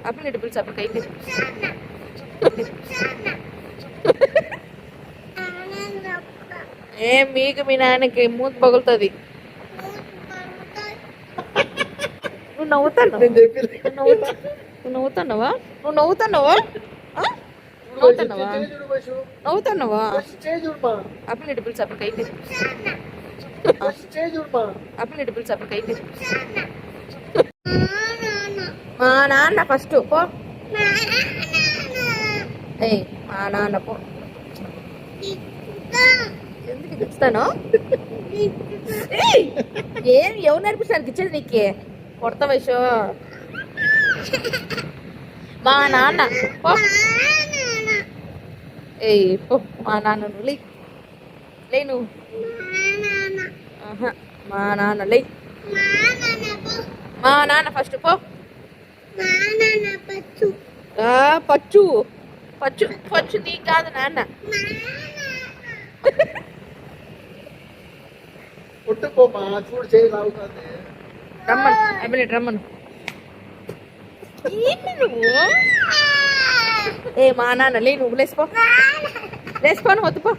అప్పుడు ఇటు పిలిచి అప్పుడు కైతే ఏం మీకు మీ నాన్నకి మూతి పగులుతుంది. నువ్వు నవ్వుతున్నావా? నవ్వుతున్నావా? అప్పుడు ఇటు పిలిచి అప్పుడు కైతే అప్పుడు ఇటు పిలిచి అప్పుడు కైతే మా నాన్న ఫస్ట్ పో. ఏయ్ మా నాన్న పో. ఎందుకు ఇస్తాను? ఏం ఎవరు నేర్పిస్తారు ఇచ్చేది నీకు? కొడత వయసు మా నాన్న పో. ఏయ్ పో మా నాన్న నువ్వు లే నువ్వు. మా నాన్న లే. మా నాన్న ఫస్ట్ పో. పచ్చు పచ్చు పచ్చు నీ కాదు నాన్న. రమ్మను అభినయ్ రమ్మను. ఏంటి నువ్వు? ఏ మా నాన్న లే నువ్వు లేచిపో. లేచిపోను వద్దుపో.